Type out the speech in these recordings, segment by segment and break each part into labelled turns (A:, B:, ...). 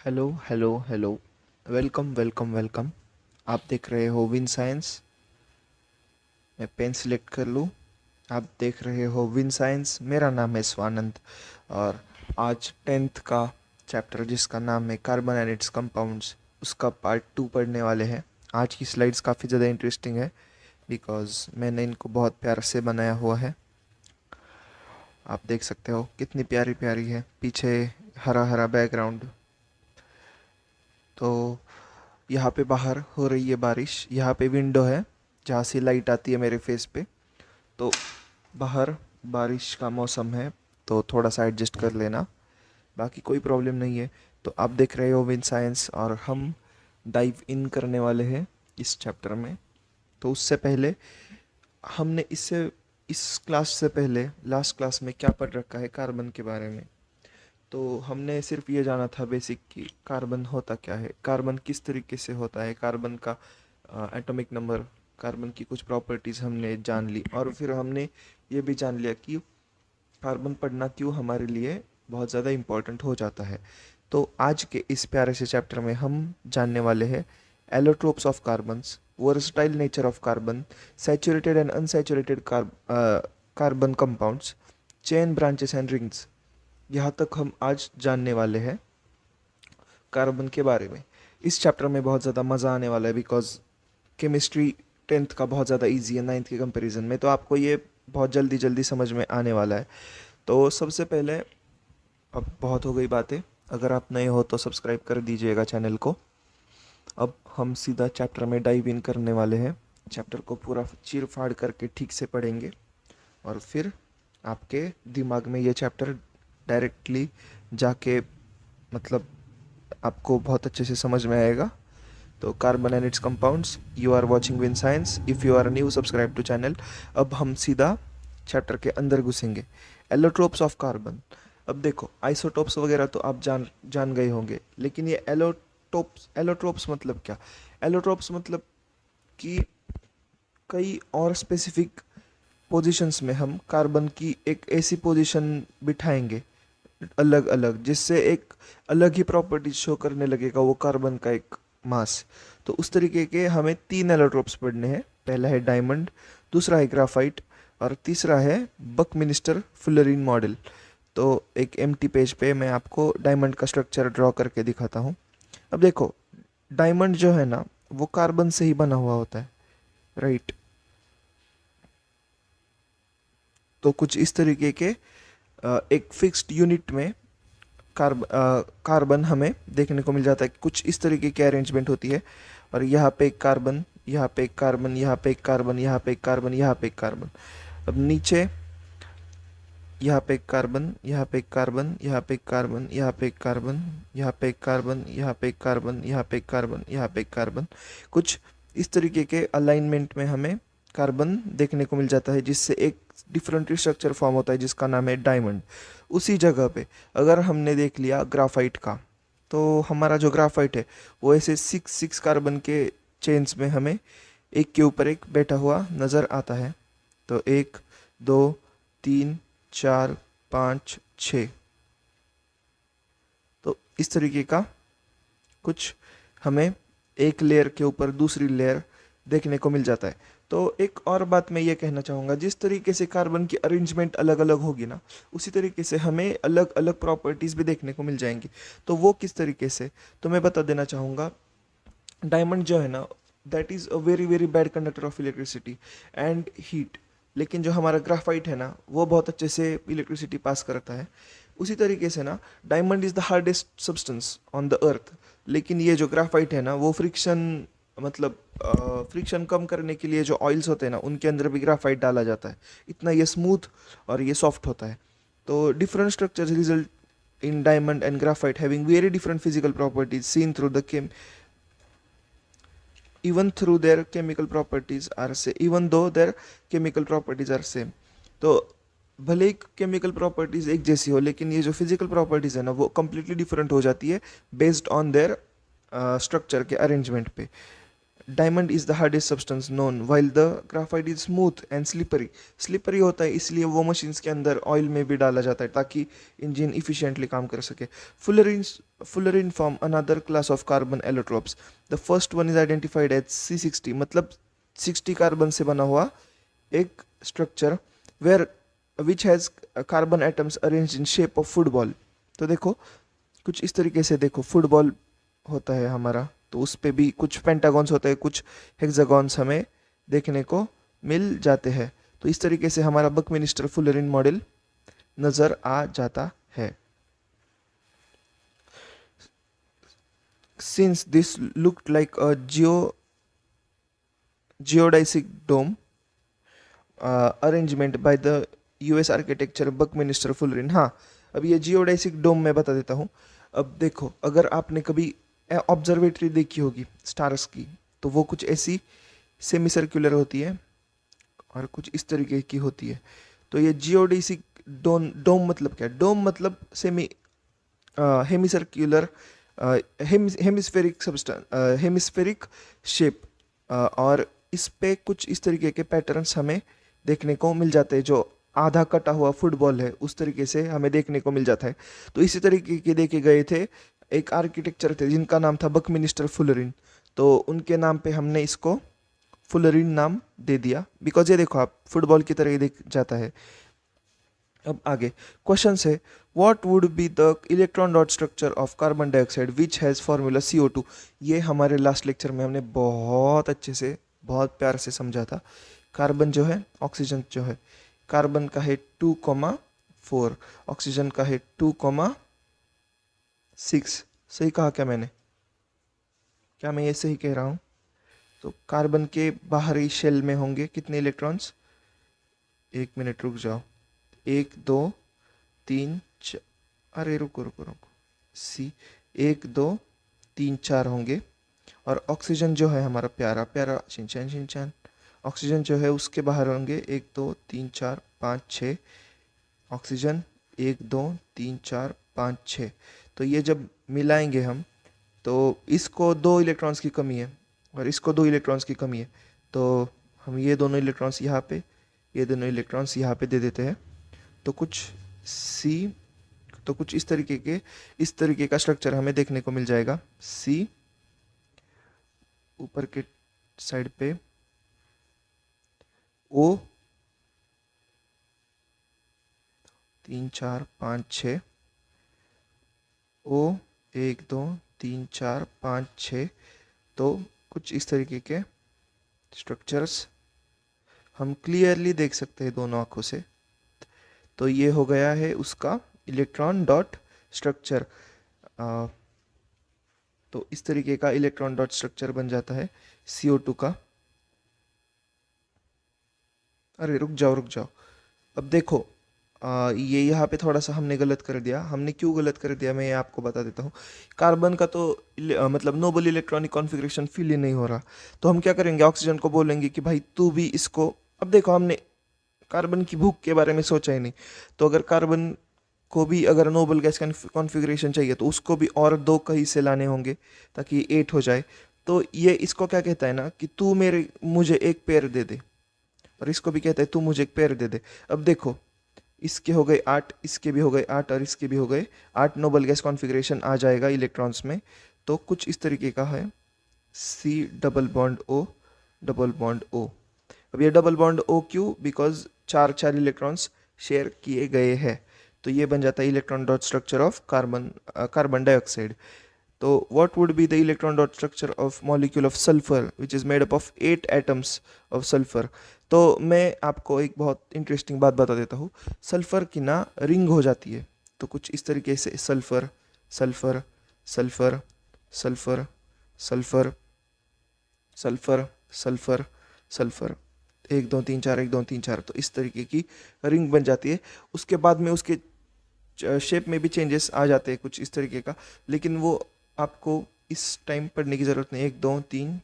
A: Hello hello hello. Welcome welcome welcome. आप देख रहे हो विन साइंस। मैं पेन सिलेक्ट कर लूँ। आप देख रहे हो विन साइंस। मेरा नाम है स्वानंद और आज 10th का चैप्टर जिसका नाम है कार्बन एंड इट्स कंपाउंड्स, उसका पार्ट 2 पढ़ने वाले हैं। आज की स्लाइड्स काफ़ी ज़्यादा इंटरेस्टिंग है बिकॉज़ मैंने इनको बहुत प्यार से बनाया हुआ है। आप देख सकते हो कितनी प्यारी प्यारी है, पीछे हरा हरा बैकग्राउंड। तो यहाँ पे बाहर हो रही है बारिश, यहाँ पे विंडो है जहाँ से लाइट आती है मेरे फेस पे। तो बाहर बारिश का मौसम है तो थोड़ा सा एडजस्ट कर लेना, बाकी कोई प्रॉब्लम नहीं है। तो आप देख रहे हो विन साइंस और हम डाइव इन करने वाले हैं इस चैप्टर में। तो उससे पहले हमने इस क्लास से पहले लास्ट क्लास में क्या पढ़ रखा है कार्बन के बारे में। तो हमने सिर्फ ये जाना था बेसिक कि कार्बन होता क्या है, कार्बन किस तरीके से होता है, कार्बन का एटॉमिक नंबर, कार्बन की कुछ प्रॉपर्टीज़ हमने जान ली और फिर हमने ये भी जान लिया कि कार्बन पढ़ना क्यों हमारे लिए बहुत ज़्यादा इम्पोर्टेंट हो जाता है। तो आज के इस प्यारे से चैप्टर में हम जानने वाले हैं allotropes of carbons, versatile nature of carbon, saturated and unsaturated carbon compounds, chain branches and rings. यहाँ तक हम आज जानने वाले हैं कार्बन के बारे में। इस चैप्टर में बहुत ज़्यादा मज़ा आने वाला है बिकॉज केमिस्ट्री 10th का बहुत ज़्यादा इजी है 9th के कंपैरिजन में, तो आपको ये बहुत जल्दी जल्दी समझ में आने वाला है। तो सबसे पहले, अब बहुत हो गई बातें, अगर आप नए हो तो सब्सक्राइब कर दीजिएगा चैनल को। अब हम सीधा चैप्टर में डाइव इन करने वाले हैं। चैप्टर को पूरा चीर फाड़ करके ठीक से पढ़ेंगे और फिर आपके दिमाग में ये चैप्टर डायरेक्टली जाके मतलब आपको बहुत अच्छे से समझ में आएगा। तो carbon and its compounds, you are watching Win Science. If you are new, subscribe to channel. अब हम सीधा चैप्टर के अंदर घुसेंगे। Allotropes of carbon. अब देखो, आइसोटोप्स वगैरह तो आप जान जान गए होंगे, लेकिन ये एलोट्रोप्स मतलब क्या? एलोट्रोप्स मतलब कि कई और स्पेसिफिक पोजीशंस में हम कार्बन की एक ऐसी पोजीशन बिठाएंगे अलग अलग, जिससे एक अलग ही प्रॉपर्टीज शो करने लगेगा वो कार्बन का एक मास। तो उस तरीके के हमें 3 एलोट्रोप्स पढ़ने हैं। पहला है डायमंड, दूसरा है ग्राफाइट और तीसरा है बकमिंस्टर फुलरिन मॉडल। तो एक एम्प्टी पेज पे मैं आपको डायमंड का स्ट्रक्चर ड्रॉ करके दिखाता हूँ। अब देखो, डायमंड जो है ना वो कार्बन से ही बना हुआ होता है, राइट? तो कुछ इस तरीके के एक फिक्स्ड यूनिट में कार्बन हमें देखने को मिल जाता है। कुछ इस तरीके की अरेंजमेंट होती है और यहाँ पे एक कार्बन, यहाँ पे एक कार्बन, यहाँ पे एक कार्बन, यहाँ पे एक कार्बन, यहाँ पे एक कार्बन। अब नीचे यहाँ पे एक कार्बन, यहाँ पे एक कार्बन, यहाँ पे एक कार्बन, यहाँ पे एक कार्बन, यहाँ पे एक कार्बन, यहाँ पे एक कार्बन, यहाँ पे एक कार्बन, यहाँ पे एक कार्बन। कुछ इस तरीके के अलाइनमेंट में हमें कार्बन देखने को मिल जाता है, जिससे एक डिफरेंट स्ट्रक्चर फॉर्म होता है जिसका नाम है डायमंड। उसी जगह पे अगर हमने देख लिया ग्राफाइट का, तो हमारा जो ग्राफाइट है वो ऐसे 6 कार्बन के चेन्स में हमें एक के ऊपर एक बैठा हुआ नज़र आता है। तो 1 2 3 4 5 6, तो इस तरीके का कुछ हमें एक लेयर के ऊपर दूसरी लेयर देखने को मिल जाता है। तो एक और बात मैं ये कहना चाहूँगा, जिस तरीके से कार्बन की अरेंजमेंट अलग अलग होगी ना, उसी तरीके से हमें अलग अलग प्रॉपर्टीज़ भी देखने को मिल जाएंगी। तो वो किस तरीके से, तो मैं बता देना चाहूँगा। डायमंड जो है ना, that is a very very bad conductor of electricity and heat. लेकिन जो हमारा ग्राफाइट है ना, वो बहुत अच्छे से इलेक्ट्रिसिटी पास करता है। उसी तरीके से ना, diamond is the hardest substance on the earth, लेकिन ये जो ग्राफाइट है ना, वो फ्रिक्शन मतलब फ्रिक्शन कम करने के लिए जो ऑयल्स होते हैं ना, उनके अंदर भी ग्राफाइट डाला जाता है। इतना ये स्मूथ और ये सॉफ्ट होता है। तो different structures result in diamond and graphite having very different physical properties seen through the even through their chemical properties are same, even though their chemical properties are same। तो भले ही chemical properties एक जैसी हो, लेकिन ये जो physical properties है ना, वो कम्प्लीटली डिफरेंट हो जाती है बेस्ड ऑन देयर स्ट्रक्चर के अरेंजमेंट पे। Diamond is the hardest substance known while the graphite is smooth and slippery. Slippery होता है इसलिए वो मशीन्स के अंदर ऑयल में भी डाला जाता है ताकि इंजन इफिशिएंटली काम कर सके। Fullerene form another class of carbon allotropes. The first one is identified as C60, मतलब 60 कार्बन से बना हुआ एक structure where which has carbon atoms arranged in shape of football. तो देखो कुछ इस तरीके से, देखो फुटबॉल होता है हमारा, तो उस पे भी कुछ पेंटागॉन्स होते हैं, कुछ हेक्सागॉन्स हमें देखने को मिल जाते हैं। तो इस तरीके से हमारा बकमिनिस्टर फुलरिन मॉडल नज़र आ जाता है। Since this looked like a geodesic dome arrangement by the US architecture Buckminster Fuller. हाँ, अब ये जियोडेसिक डोम मैं बता देता हूँ। अब देखो, अगर आपने कभी ऑब्जर्वेटरी देखी होगी स्टार्स की, तो वो कुछ ऐसी सेमी सर्कुलर होती है और कुछ इस तरीके की होती है। तो ये जियोडेसिक डोम मतलब क्या? डोम मतलब semi hemi circular hemispheric substance, hemispheric shape, और इस पे कुछ इस तरीके के पैटर्न्स हमें देखने को मिल जाते हैं। जो आधा कटा हुआ फुटबॉल है उस तरीके से हमें देखने को मिल जाता है। तो इसी तरीके के देखे गए थे, एक आर्किटेक्चर थे जिनका नाम था बकमिनिस्टर फुलरिन। तो उनके नाम पे हमने इसको फुलरिन नाम दे दिया, बिकॉज ये देखो आप फुटबॉल की तरह ही दिख जाता है। अब आगे क्वेश्चन है, what would be the electron dot structure of carbon dioxide which has formula CO2। ये हमारे लास्ट लेक्चर में हमने बहुत अच्छे से, बहुत प्यार से समझा था। कार्बन जो है, ऑक्सीजन जो है, कार्बन का है 2,4, ऑक्सीजन का है 2,6। सही कहा क्या मैंने? क्या मैं ये सही कह रहा हूँ? तो कार्बन के बाहरी शेल में होंगे कितने इलेक्ट्रॉन्स? 1 मिनट रुक जाओ, 1 2 3 4, अरे रुको रुको रुको, 1 2 3 4 होंगे। और ऑक्सीजन जो है हमारा प्यारा प्यारा शिनचैन शिनचैन, ऑक्सीजन जो है उसके बाहर होंगे 1 2 3 4 5 6। ऑक्सीजन 1 2 3 4 5 6। तो ये जब मिलाएंगे हम, तो इसको 2 इलेक्ट्रॉन्स की कमी है और इसको 2 इलेक्ट्रॉन्स की कमी है। तो हम ये दोनों इलेक्ट्रॉन्स यहाँ पे, ये दोनों इलेक्ट्रॉन्स यहाँ पे दे देते हैं। तो कुछ इस तरीके का स्ट्रक्चर हमें देखने को मिल जाएगा। C ऊपर के साइड पे, O 3 4 5 6, O 1 2 3 4 5 6। तो कुछ इस तरीके के स्ट्रक्चर्स हम क्लियरली देख सकते हैं दोनों आंखों से। तो ये हो गया है उसका इलेक्ट्रॉन डॉट स्ट्रक्चर। तो इस तरीके का इलेक्ट्रॉन डॉट स्ट्रक्चर बन जाता है CO2 का। अरे रुक जाओ, अब देखो, ये यहाँ पे थोड़ा सा हमने गलत कर दिया। हमने क्यों गलत कर दिया, मैं ये आपको बता देता हूँ। कार्बन का तो मतलब नोबल इलेक्ट्रॉनिक कॉन्फ़िगरेशन फिल ही नहीं हो रहा। तो हम क्या करेंगे, ऑक्सीजन को बोलेंगे कि भाई तू भी इसको, अब देखो हमने कार्बन की भूख के बारे में सोचा ही नहीं। तो अगर कार्बन को भी अगर नोबल गैस कॉन्फ़िगरेशन चाहिए तो उसको भी और 2 कहीं से लाने होंगे ताकि 8 हो जाए। तो ये इसको क्या कहता है ना कि तू मुझे एक पेयर दे दे, और इसको भी कहता है तू मुझे एक पेयर दे दे। अब देखो, इसके हो गए 8, इसके भी हो गए 8 और इसके भी हो गए 8। नोबल गैस कॉन्फ़िगरेशन आ जाएगा इलेक्ट्रॉन्स में। तो कुछ इस तरीके का है, C double bond O double bond O। अब ये डबल बॉन्ड O क्यों? बिकॉज 4 इलेक्ट्रॉन्स शेयर किए गए हैं। तो ये बन जाता है electron dot structure of carbon dioxide. तो what would be the electron dot structure of molecule of sulphur which is made up of 8 atoms of sulphur. तो मैं आपको एक बहुत इंटरेस्टिंग बात बता देता हूँ। सल्फर की ना रिंग हो जाती है। तो कुछ इस तरीके से sulphur sulphur sulphur sulphur sulphur sulphur sulphur sulphur 1 2 3 4 1 2 3 4। तो इस तरीके की रिंग बन जाती है। उसके बाद में उसके शेप में भी चेंजेस आ जाते हैं कुछ इस तरीके का, लेकिन वो आपको इस टाइम पढ़ने की ज़रूरत नहीं। 1 2 3,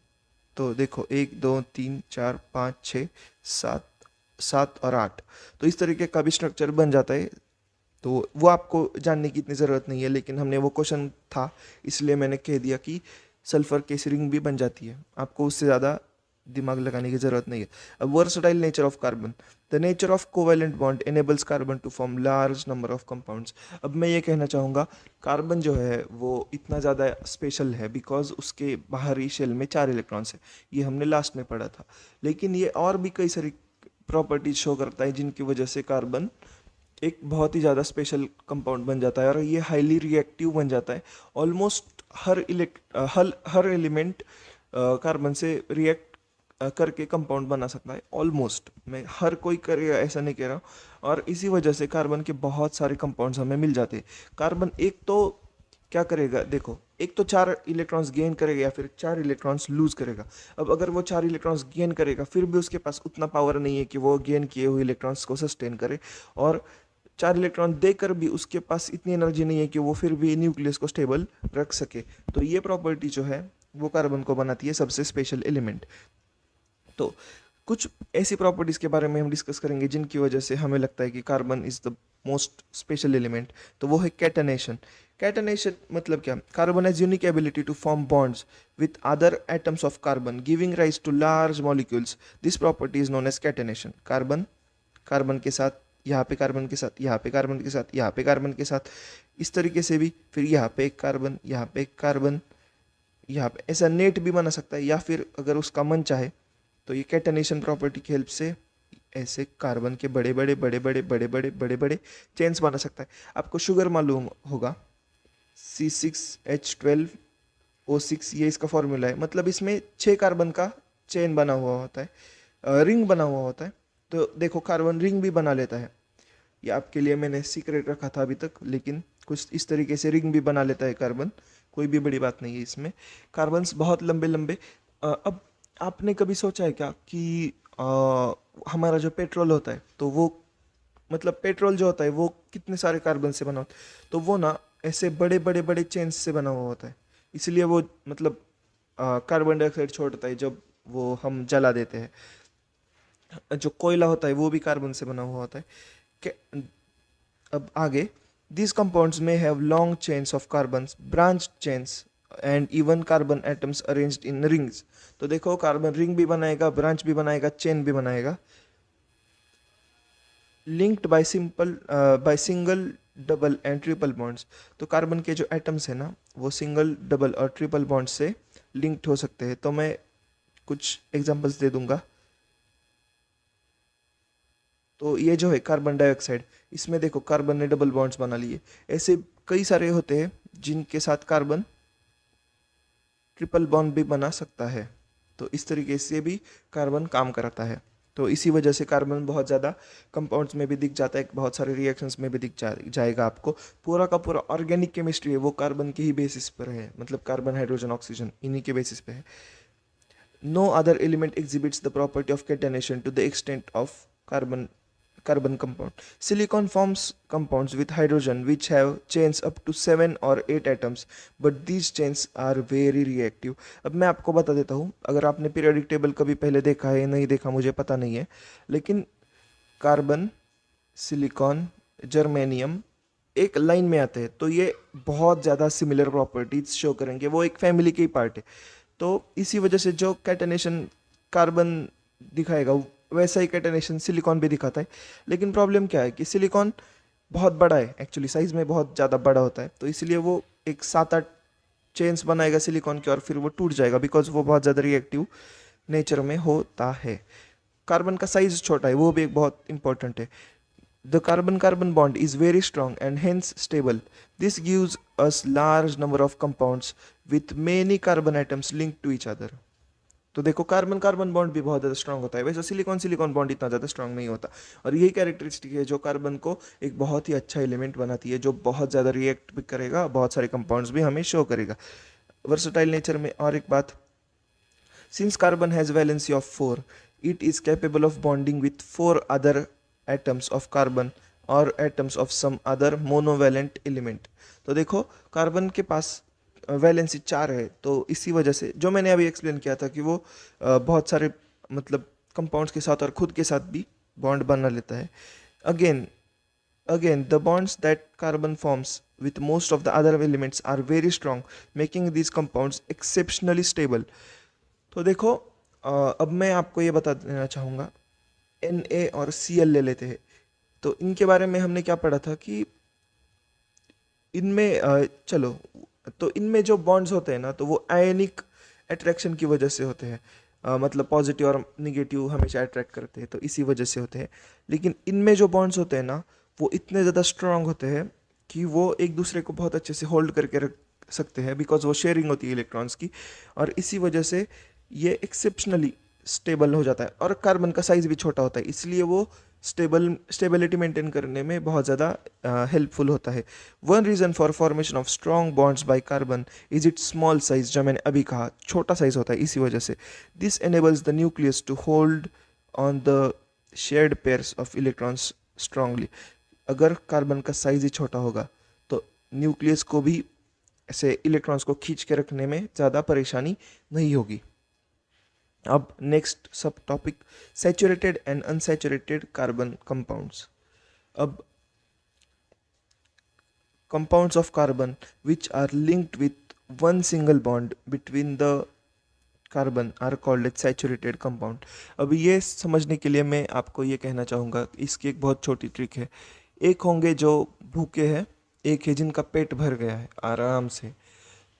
A: तो देखो 1 2 3 4 5 6 7 और 8। तो इस तरीके का भी स्ट्रक्चर बन जाता है। तो वो आपको जानने की इतनी ज़रूरत नहीं है, लेकिन हमने वो क्वेश्चन था इसलिए मैंने कह दिया कि सल्फर केस रिंग भी बन जाती है, आपको उससे ज़्यादा दिमाग लगाने की ज़रूरत नहीं है। अब versatile nature of carbon, the nature of covalent bond enables carbon to form large number of compounds. अब मैं ये कहना चाहूँगा कार्बन जो है वो इतना ज़्यादा स्पेशल है बिकॉज उसके बाहरी शेल में 4 इलेक्ट्रॉन्स है, ये हमने लास्ट में पढ़ा था। लेकिन ये और भी कई सारी प्रॉपर्टीज शो करता है जिनकी वजह से कार्बन एक बहुत ही ज़्यादा स्पेशल कंपाउंड बन जाता है और ये हाईली रिएक्टिव बन जाता है। ऑलमोस्ट हर एलिमेंट कार्बन से रिएक्ट करके कंपाउंड बना सकता है। ऑलमोस्ट, मैं हर कोई करेगा ऐसा नहीं कह रहा हूँ। और इसी वजह से कार्बन के बहुत सारे कंपाउंड्स हमें मिल जाते हैं। कार्बन एक तो क्या करेगा, देखो, एक तो 4 इलेक्ट्रॉन्स गेन करेगा या फिर 4 इलेक्ट्रॉन्स लूज करेगा। अब अगर वो 4 इलेक्ट्रॉन्स गेन करेगा फिर भी उसके पास उतना पावर नहीं है कि वो गेन किए हुए इलेक्ट्रॉन्स को सस्टेन करे, और 4 इलेक्ट्रॉन देकर भी उसके पास इतनी एनर्जी नहीं है कि वो फिर भी न्यूक्लियस को स्टेबल रख सके। तो ये प्रॉपर्टी जो है वो कार्बन को बनाती है सबसे स्पेशल एलिमेंट। तो कुछ ऐसी प्रॉपर्टीज़ के बारे में हम डिस्कस करेंगे जिनकी वजह से हमें लगता है कि carbon is the most special element. तो वो है कैटनेशन। कैटनेशन मतलब क्या, carbon has unique ability to form bonds with other atoms of carbon giving rise to large molecules. This property is known as catenation. Carbon carbon के साथ, यहाँ पे carbon के साथ, यहाँ पे कार्बन के साथ, यहाँ पे कार्बन के साथ, इस तरीके से भी, फिर यहाँ पे एक कार्बन, यहाँ पे एक कार्बन, यहाँ पे ऐसा नेट भी बना सकता है, या फिर अगर उसका मन चाहे तो ये कैटनेशन प्रॉपर्टी की हेल्प से ऐसे कार्बन के बड़े बड़े बड़े बड़े बड़े बड़े बड़े बड़े चेन्स बना सकता है। आपको शुगर मालूम होगा, C6H12O6, ये इसका फॉर्मूला है। मतलब इसमें 6 कार्बन का चेन बना हुआ होता है, रिंग बना हुआ होता है। तो देखो कार्बन रिंग भी बना लेता है। ये आपके लिए मैंने सीक्रेट रखा था अभी तक, लेकिन कुछ इस तरीके से रिंग भी बना लेता है कार्बन, कोई भी बड़ी बात नहीं है इसमें। कार्बन्स बहुत लंबे लंबे। अब आपने कभी सोचा है क्या कि हमारा जो पेट्रोल होता है तो वो, मतलब पेट्रोल जो होता है वो कितने सारे कार्बन से बना होता है, तो वो ना ऐसे बड़े बड़े बड़े चेन्स से बना हुआ होता है। इसलिए वो मतलब कार्बन डाइऑक्साइड छोड़ता है जब वो हम जला देते हैं। जो कोयला होता है वो भी कार्बन से बना हुआ होता है। अब आगे, these compounds may have long chains of carbons, branched chains and even carbon atoms arranged in rings। तो देखो कार्बन रिंग भी बनाएगा, ब्रांच भी बनाएगा, चेन भी बनाएगा। Linked by single double and triple bonds. तो कार्बन के जो एटम्स है ना वो सिंगल डबल और ट्रिपल बॉन्ड से लिंक्ड हो सकते हैं। तो मैं कुछ एग्जांपल्स दे दूंगा। तो ये जो है कार्बन डाइऑक्साइड, इसमें देखो कार्बन ने डबल बॉन्ड्स बना लिए। ऐसे कई सारे होते हैं जिनके साथ कार्बन ट्रिपल बॉन्ड भी बना सकता है। तो इस तरीके से भी कार्बन काम करता है। तो इसी वजह से कार्बन बहुत ज़्यादा कंपाउंड्स में भी दिख जाता है, बहुत सारे रिएक्शंस में भी दिख जाएगा आपको। पूरा का पूरा ऑर्गेनिक केमिस्ट्री है वो कार्बन के ही बेसिस पर है, मतलब कार्बन हाइड्रोजन ऑक्सीजन इन्हीं के बेसिस पे है। No other element exhibits the property of catenation to the extent of carbon compound. Silicon forms compounds with hydrogen which have chains up to 7 or 8 atoms, but these chains are very reactive। अब मैं आपको बता देता हूँ, अगर आपने periodic table कभी पहले देखा है नहीं देखा मुझे पता नहीं है, लेकिन कार्बन, सिलिकॉन, जर्मेनियम एक लाइन में आते हैं तो ये बहुत ज़्यादा सिमिलर प्रॉपर्टीज शो करेंगे, वो एक फैमिली के ही पार्ट है। तो इसी वजह से जो कैटनेशन कार्बन दिखाएगा वैसा ही कैटनेशन सिलिकॉन भी दिखाता है। लेकिन प्रॉब्लम क्या है कि सिलिकॉन बहुत बड़ा है, एक्चुअली साइज में बहुत ज़्यादा बड़ा होता है, तो इसलिए वो एक 7-8 चेन्स बनाएगा सिलिकॉन के और फिर वो टूट जाएगा बिकॉज वो बहुत ज़्यादा रिएक्टिव नेचर में होता है। कार्बन का साइज छोटा है, वो भी एक बहुत इंपॉर्टेंट है। The carbon carbon bond is very strong and hence stable. This gives us large number of compounds with many carbon atoms link to each other. तो देखो कार्बन कार्बन बॉन्ड भी बहुत ज़्यादा स्ट्रांग होता है, वैसे सिलिकॉन सिलिकॉन बॉन्ड इतना ज़्यादा स्ट्रांग नहीं होता। और यही कैरेक्टरिस्टिक है जो कार्बन को एक बहुत ही अच्छा एलिमेंट बनाती है, जो बहुत ज़्यादा रिएक्ट भी करेगा, बहुत सारे कंपाउंड्स भी हमें शो करेगा। वर्सटाइल नेचर में और एक बात, since carbon has valency of 4, it is capable of bonding with 4 other atoms of carbon और atoms of some other monovalent element. तो देखो कार्बन के पास वैलेंसी 4 है, तो इसी वजह से जो मैंने अभी एक्सप्लेन किया था कि वो बहुत सारे मतलब कंपाउंड्स के साथ और खुद के साथ भी बॉन्ड बना लेता है। Again Again, the bonds that carbon forms with most of the other elements are very strong, making these compounds exceptionally stable. तो देखो, अब मैं आपको ये बता देना चाहूँगा, Na और Cl ले लेते हैं। तो इनके बारे में हमने क्या पढ़ा था कि इनमें चलो, तो इनमें जो बॉन्ड्स होते हैं ना, तो वो आयनिक अट्रैक्शन की वजह से होते हैं। मतलब पॉजिटिव और निगेटिव हमेशा अट्रैक्ट करते हैं, तो इसी वजह से होते हैं। लेकिन इनमें जो बॉन्ड्स होते हैं ना, वो इतने ज़्यादा स्ट्रांग होते हैं कि वो एक दूसरे को बहुत अच्छे से होल्ड करके रख सकते हैं, बिकॉज वो शेयरिंग होती है इलेक्ट्रॉन्स की। और इसी वजह से ये एक्सेप्शनली स्टेबल हो जाता है। और कार्बन का साइज भी छोटा होता है, इसलिए वो स्टेबिलिटी मेंटेन करने में बहुत ज़्यादा हेल्पफुल होता है। One reason for formation of strong bonds by carbon is it's small size, जो मैंने अभी कहा छोटा साइज होता है, इसी वजह से this enables the nucleus to hold on the shared pairs of electrons strongly. अगर कार्बन का साइज ही छोटा होगा तो न्यूक्लियस को भी ऐसे इलेक्ट्रॉन्स को खींच के रखने में ज़्यादा परेशानी नहीं होगी। अब नेक्स्ट सब topic, saturated and unsaturated carbon compounds. अब compounds of carbon which are linked with one single bond between the carbon are called as saturated compound. अब ये समझने के लिए मैं आपको ये कहना चाहूँगा, इसकी एक बहुत छोटी ट्रिक है। एक होंगे जो भूखे हैं, एक है जिनका पेट भर गया है आराम से।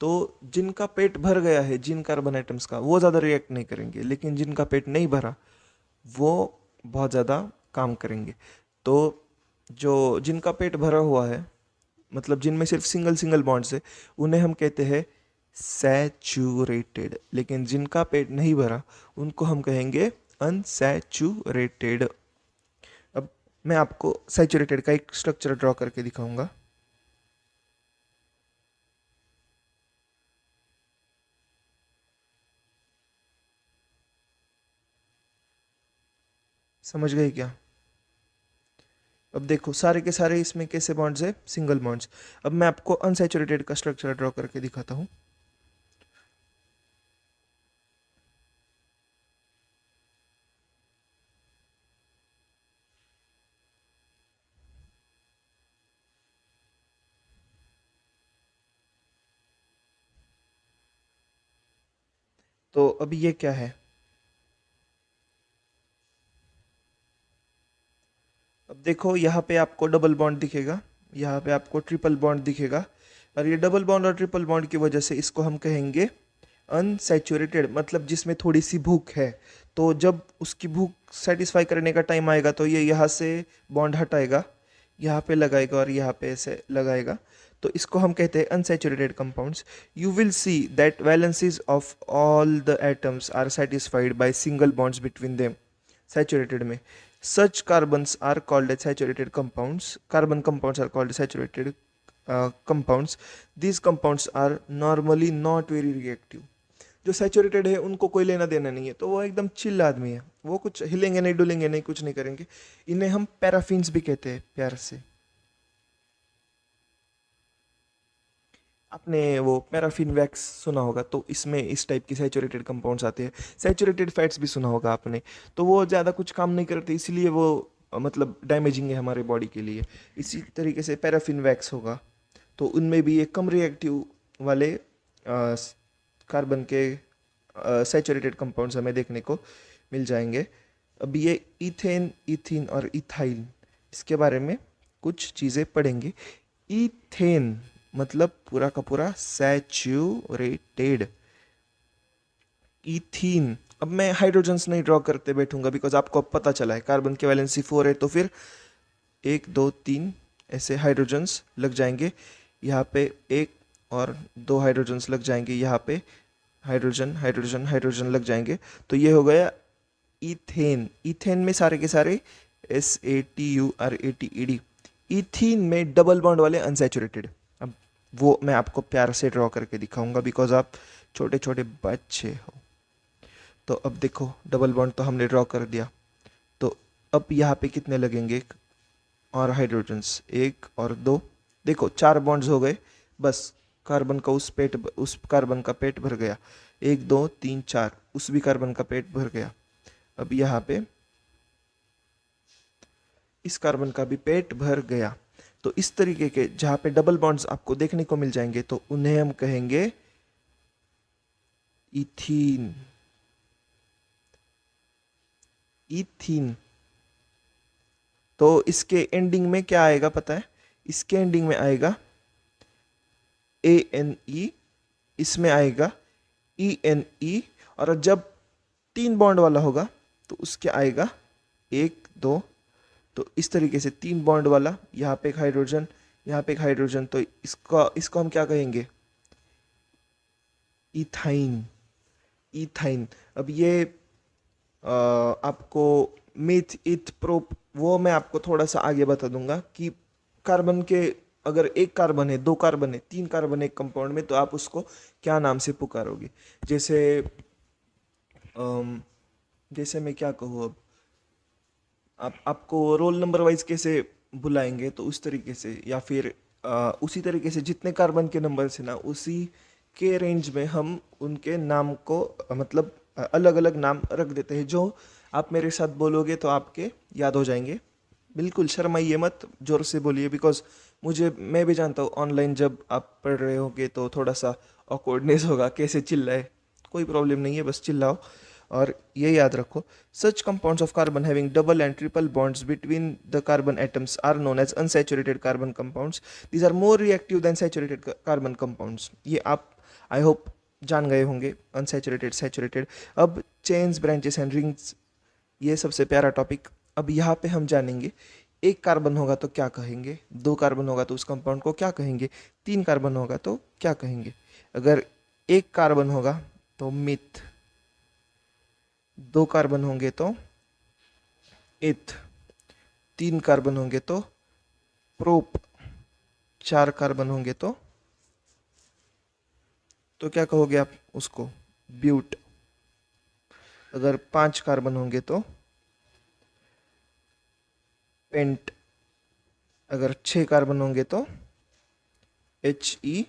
A: तो जिनका पेट भर गया है जिन कार्बन आइटम्स का, वो ज़्यादा रिएक्ट नहीं करेंगे, लेकिन जिनका पेट नहीं भरा वो बहुत ज़्यादा काम करेंगे। तो जो जिनका पेट भरा हुआ है, मतलब जिनमें सिर्फ सिंगल सिंगल बॉन्ड्स है, उन्हें हम कहते हैं सैचुरेटेड। लेकिन जिनका पेट नहीं भरा उनको हम कहेंगे अनसैचुरेटेड। अब मैं आपको सैचुरेटेड का एक स्ट्रक्चर ड्रॉ करके दिखाऊंगा। समझ गए क्या? अब देखो, सारे के सारे इसमें कैसे बॉन्ड्स है, सिंगल बॉन्ड्स। अब मैं आपको अनसैचुरेटेड का स्ट्रक्चर ड्रॉ करके दिखाता हूँ। तो अब ये क्या है? अब देखो, यहाँ पे आपको डबल बॉन्ड दिखेगा, यहाँ पे आपको ट्रिपल बॉन्ड दिखेगा। और ये डबल बॉन्ड और ट्रिपल बॉन्ड की वजह से इसको हम कहेंगे अनसैचुरेटेड, मतलब जिसमें थोड़ी सी भूख है। तो जब उसकी भूख सेटिस्फाई करने का टाइम आएगा तो ये यहाँ से बॉन्ड हटाएगा, यहाँ पे लगाएगा और यहाँ पे ऐसे लगाएगा। तो इसको हम कहते हैं unsaturated compounds. You will see that valencies of all the atoms are satisfied by single bonds between them. Saturated में such carbons are called as saturated compounds. Carbon compounds are called saturated compounds. These compounds are normally not very reactive. जो saturated है उनको कोई लेना देना नहीं है, तो वो एकदम चिल आदमी है, वो कुछ हिलेंगे नहीं, डुलेंगे नहीं, कुछ नहीं करेंगे। इन्हें हम पैराफिन्स भी कहते हैं प्यार से। आपने वो पैराफिन वैक्स सुना होगा, तो इसमें इस टाइप की सैचुरेटेड कंपाउंड्स आते हैं। सैचुरेटेड फैट्स भी सुना होगा आपने, तो वो ज़्यादा कुछ काम नहीं करते, इसलिए वो मतलब डैमेजिंग है हमारे बॉडी के लिए। इसी तरीके से पैराफिन वैक्स होगा, तो उनमें भी एक कम रिएक्टिव वाले कार्बन के सैचुरेटेड कंपाउंड्स हमें देखने को मिल जाएंगे। अब ये इथेन, इथीन और इथाइल, इसके बारे में कुछ चीज़ें पढ़ेंगे। इथेन मतलब पूरा का पूरा सैचुरेटेड। इथीन, अब मैं हाइड्रोजन्स नहीं ड्रॉ करते बैठूंगा, बिकॉज आपको अब पता चला है कार्बन की वैलेंसी 4 है, तो फिर 1 2 3 ऐसे हाइड्रोजन्स लग जाएंगे। यहाँ पे 1 और 2 हाइड्रोजन्स लग जाएंगे, यहाँ पे हाइड्रोजन हाइड्रोजन हाइड्रोजन लग जाएंगे। तो ये हो गया इथेन। इथेन में सारे के सारे SATURATED। इथीन में डबल बॉन्ड वाले अनसैचुरेटेड। अब वो मैं आपको प्यार से ड्रॉ करके दिखाऊंगा, बिकॉज आप छोटे छोटे बच्चे हो। तो अब देखो, डबल बॉन्ड तो हमने ड्रॉ कर दिया, तो अब यहाँ पे कितने लगेंगे और हाइड्रोजन्स, 1 और 2। देखो 4 बॉन्ड्स हो गए, बस कार्बन का उस कार्बन का पेट भर गया। 1 2 3 4, उस भी कार्बन का पेट भर गया। अब यहाँ पे इस कार्बन का भी पेट भर गया। तो इस तरीके के जहाँ पे डबल बॉन्ड्स आपको देखने को मिल जाएंगे तो उन्हें हम कहेंगे इथीन। इथीन। तो इसके एंडिंग में क्या आएगा पता है? इसके एंडिंग में आएगा ANE, इसमें आएगा ENE, और जब 3 बॉन्ड वाला होगा तो उसके आएगा 1 2। तो इस तरीके से 3 बॉन्ड वाला, यहाँ पे एक हाइड्रोजन, यहाँ पे एक हाइड्रोजन, तो इसको हम क्या कहेंगे? इथाइन। इथाइन। अब ये आपको मिथ इथ प्रोप वो मैं आपको थोड़ा सा आगे बता दूंगा कि कार्बन के अगर एक कार्बन है, 2 कार्बन है, 3 कार्बन है एक कंपाउंड में, तो आप उसको क्या नाम से पुकारोगे। जैसे जैसे मैं क्या कहूँ अब, आप आपको रोल नंबर वाइज कैसे बुलाएंगे तो उस तरीके से, या फिर उसी तरीके से जितने कार्बन के नंबर से ना उसी के रेंज में हम उनके नाम को मतलब अलग अलग नाम रख देते हैं। जो आप मेरे साथ बोलोगे तो आपके याद हो जाएंगे। बिल्कुल शर्माइए मत, जोर से बोलिए, बिकॉज मैं भी जानता हूँ ऑनलाइन जब आप पढ़ रहे होगे तो थोड़ा सा ऑकवर्डनेस होगा, कैसे चिल्लाए। कोई प्रॉब्लम नहीं है, बस चिल्लाओ। और ये याद रखो, such compounds of carbon having double and triple bonds between the carbon atoms are known as unsaturated carbon compounds. These are more reactive than saturated carbon compounds. ये आप आई होप जान गए होंगे, अनसैचुरेटेड, सैचुरेटेड। अब chains, branches and rings, ये सबसे प्यारा topic. अब यहाँ पे हम जानेंगे, एक कार्बन होगा तो क्या कहेंगे, 2 कार्बन होगा तो उस कंपाउंड को क्या कहेंगे, 3 कार्बन होगा तो क्या कहेंगे। अगर एक कार्बन होगा तो मिथ, 2 कार्बन होंगे तो इथ, 3 कार्बन होंगे तो प्रोप, 4 कार्बन होंगे तो क्या कहोगे आप उसको? ब्यूट। अगर 5 कार्बन होंगे तो पेंट। अगर 6 कार्बन होंगे तो HEX,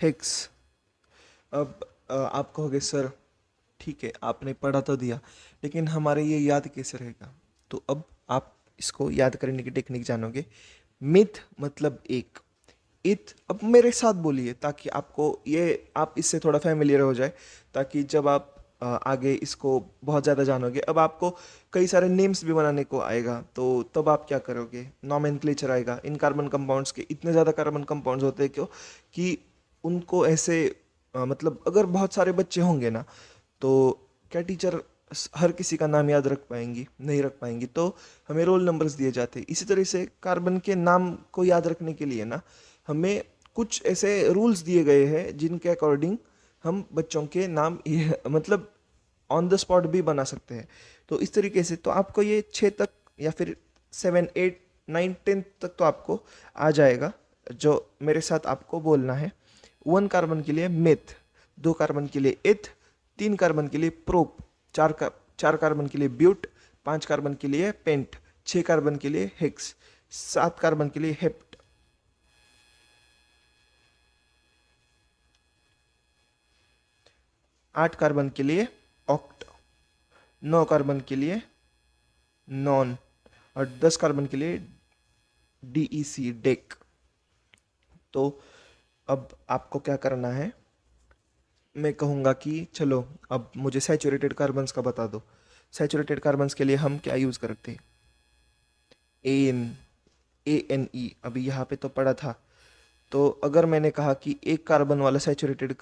A: हेक्स। अब आप कहोगे सर ठीक है आपने पढ़ा तो दिया, लेकिन हमारे ये याद कैसे रहेगा? तो अब आप इसको याद करने की टेक्निक जानोगे। मिथ मतलब एक, इथ अब मेरे साथ बोलिए ताकि आपको ये आप इससे थोड़ा फैमिलियर हो जाए, ताकि जब आप आगे इसको बहुत ज़्यादा जानोगे, अब आपको कई सारे नेम्स भी बनाने को आएगा, तो तब आप क्या करोगे? नॉमेनक्लेचर आएगा। इन कार्बन कंपाउंड्स के इतने ज़्यादा कार्बन कंपाउंड्स होते हैं क्यों कि उनको ऐसे मतलब अगर बहुत सारे बच्चे होंगे ना तो क्या टीचर हर किसी का नाम याद रख पाएंगी? नहीं रख पाएंगी। तो हमें रोल नंबर्स दिए जाते हैं। इसी तरह से कार्बन के नाम को याद रखने के लिए ना हमें कुछ ऐसे रूल्स दिए गए हैं जिनके अकॉर्डिंग हम बच्चों के नाम मतलब ऑन द स्पॉट भी बना सकते हैं। तो इस तरीके से तो आपको ये 6 तक या फिर 7 8 9 10 तक तो आपको आ जाएगा, जो मेरे साथ आपको बोलना है। 1 कार्बन के लिए मिथ, 2 कार्बन के लिए इथ, 3 कार्बन के लिए प्रोप, 4 कार्बन के लिए ब्यूट, 5 कार्बन के लिए पेंट, 6 कार्बन के लिए हेक्स, 7 कार्बन के लिए हेप्ट, 8 कार्बन के लिए ऑक्ट, 9 कार्बन के लिए नॉन, और 10 कार्बन के लिए DEC, डेक। तो अब आपको क्या करना है, मैं कहूँगा कि चलो अब मुझे सैचुरेटेड कार्बन्स का बता दो। सैचुरेटेड कार्बन्स के लिए हम क्या यूज़ करते हैं? ANE अभी यहाँ पे तो पढ़ा था। तो अगर मैंने कहा कि एक कार्बन वाला सैचुरेटेड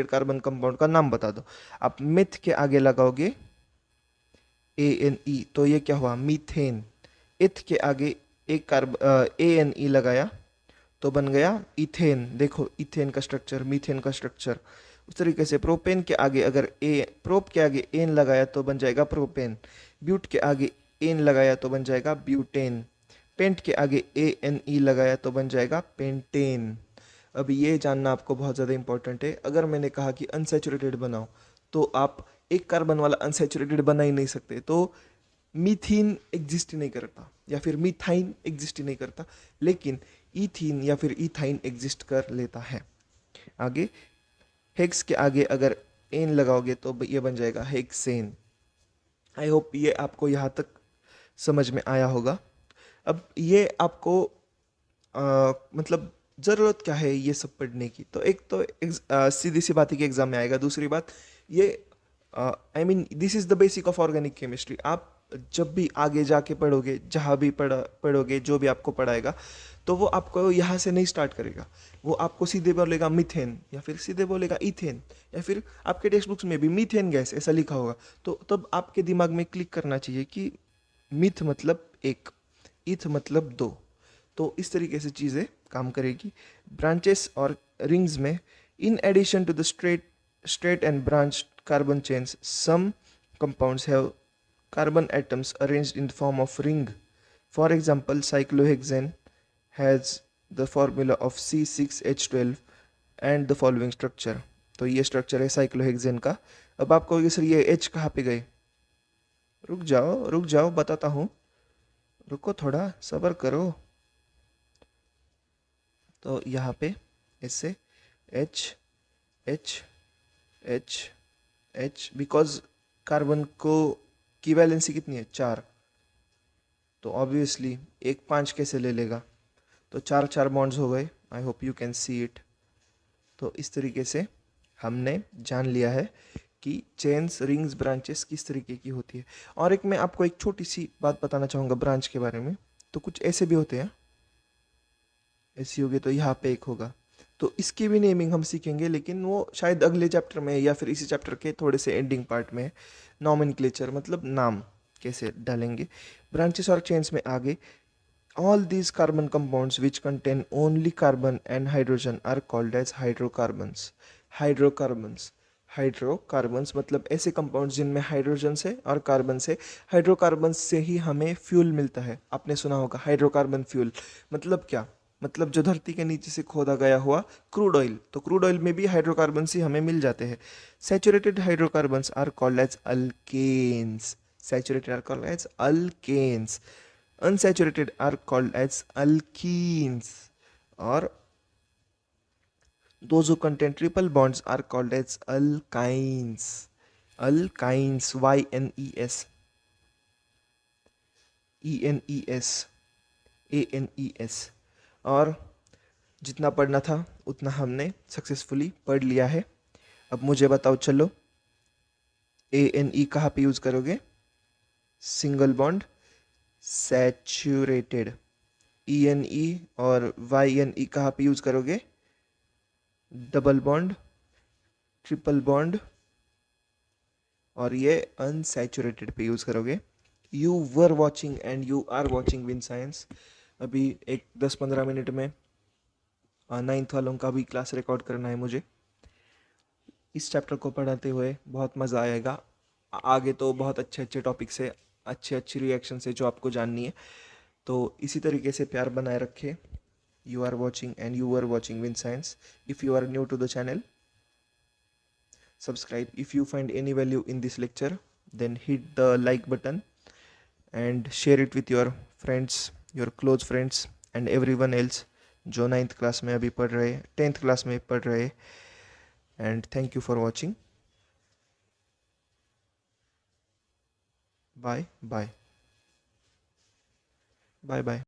A: कार्बन कंपाउंड का नाम बता दो, आप मिथ के आगे लगाओगे ANE, तो ये क्या हुआ? मीथेन। इथ के आगे एक कार्बन ANE लगाया तो बन गया इथेन। देखो इथेन का स्ट्रक्चर, मीथेन का स्ट्रक्चर। उस तरीके से प्रोपेन के आगे अगर प्रोप के आगे एन लगाया तो बन जाएगा प्रोपेन। ब्यूट के आगे एन लगाया तो बन जाएगा ब्यूटेन। पेंट के आगे ANE लगाया तो बन जाएगा पेंटेन। अब ये जानना आपको बहुत ज़्यादा इंपॉर्टेंट है। अगर मैंने कहा कि अनसैचुरेटेड बनाओ तो आप एक कार्बन वाला अनसैचुरेटेड बना ही नहीं सकते। तो मीथीन एग्जिस्ट ही नहीं करता, या फिर मीथाइन एग्जिस्ट ही नहीं करता, लेकिन ईथीन या फिर ईथाइन एग्जिस्ट कर लेता है। आगे हेक्स के आगे अगर एन लगाओगे तो ये बन जाएगा हेक्सेन। आई होप ये आपको यहाँ तक समझ में आया होगा। अब ये आपको मतलब ज़रूरत क्या है ये सब पढ़ने की, तो एक तो सीधी सी बात है कि एग्ज़ाम में आएगा। दूसरी बात ये, I mean this is the basic of organic chemistry. आप जब भी आगे जाके पढ़ोगे, जहाँ भी पढ़ोगे, जो भी आपको पढ़ाएगा, तो वो आपको यहाँ से नहीं स्टार्ट करेगा। वो आपको सीधे बोलेगा मीथेन, या फिर सीधे बोलेगा इथेन, या फिर आपके टेक्स्ट बुक्स में भी मीथेन गैस ऐसा लिखा होगा। तो तब आपके दिमाग में क्लिक करना चाहिए कि मिथ मतलब एक, इथ मतलब दो। तो इस तरीके से चीज़ें काम करेगी। ब्रांचेस और रिंग्स में, in addition to the straight and branch carbon chains, some compounds have carbon atoms arranged in the form of ring. For example, cyclohexane has the formula of C6H12 and the following structure. तो ये structure है cyclohexane का। अब आपको sir ये H कहाँ पे गए, रुक जाओ बताता हूँ, रुको थोड़ा सब्र करो। तो यहाँ पे इससे H H H H, because carbon को की वैलेंसी कितनी है, 4, तो ऑब्वियसली एक 5 कैसे ले लेगा, तो 4 बॉन्ड्स हो गए। I hope you can see it. तो इस तरीके से हमने जान लिया है कि चेन्स, रिंग्स, ब्रांचेस किस तरीके की होती है। और एक मैं आपको एक छोटी सी बात बताना चाहूँगा ब्रांच के बारे में। तो कुछ ऐसे भी होते हैं, ऐसी होगी तो यहाँ पे एक होगा, तो इसकी भी नेमिंग हम सीखेंगे, लेकिन वो शायद अगले चैप्टर में या फिर इसी चैप्टर के थोड़े से एंडिंग पार्ट में। नॉमेनक्लेचर मतलब नाम कैसे डालेंगे। ब्रांचेस और चेन्स में आगे, all these carbon compounds which contain only carbon and hydrogen are called as hydrocarbons. hydrocarbons hydrocarbons मतलब ऐसे कंपाउंड्स जिनमें हाइड्रोजन से और कार्बन से, हाइड्रोकार्बन्स से ही हमें फ्यूल मिलता है। आपने सुना होगा हाइड्रोकार्बन फ्यूल मतलब क्या, मतलब जो धरती के नीचे से खोदा गया हुआ क्रूड ऑयल, तो क्रूड ऑयल में भी हाइड्रोकार्बन्स ही हमें मिल जाते हैं। Saturated hydrocarbons are called as alkanes. Saturated are called as alkanes. Unsaturated are called as alkenes, or those who contain triple bonds are called as alkynes. Alkynes, YNES, ENES, ANES। और जितना पढ़ना था उतना हमने सक्सेसफुली पढ़ लिया है। अब मुझे बताओ चलो, ANE कहाँ पे यूज़ करोगे, सिंगल बॉन्ड सैचुरेटेड। ENE और YNE कहाँ पे यूज़ करोगे, डबल बॉन्ड, ट्रिपल बॉन्ड, और ये अनसैचुरेटेड पे यूज़ करोगे। You were watching and you are watching win science. अभी एक 10-15 मिनट में 9th वालों का भी क्लास रिकॉर्ड करना है मुझे। इस चैप्टर को पढ़ाते हुए बहुत मज़ा आएगा। आगे तो बहुत अच्छे अच्छे टॉपिक से, अच्छी रिएक्शन से जो आपको जाननी है। तो इसी तरीके से प्यार बनाए रखें। You are watching and you were watching Win Science. If you are new to the channel, subscribe. If you find any value in this lecture, then hit the like button and share it with your friends, your close friends and everyone else जो 9th class में अभी पढ़ रहे, 10th class में पढ़ रहे। And thank you for watching. Bye bye bye bye.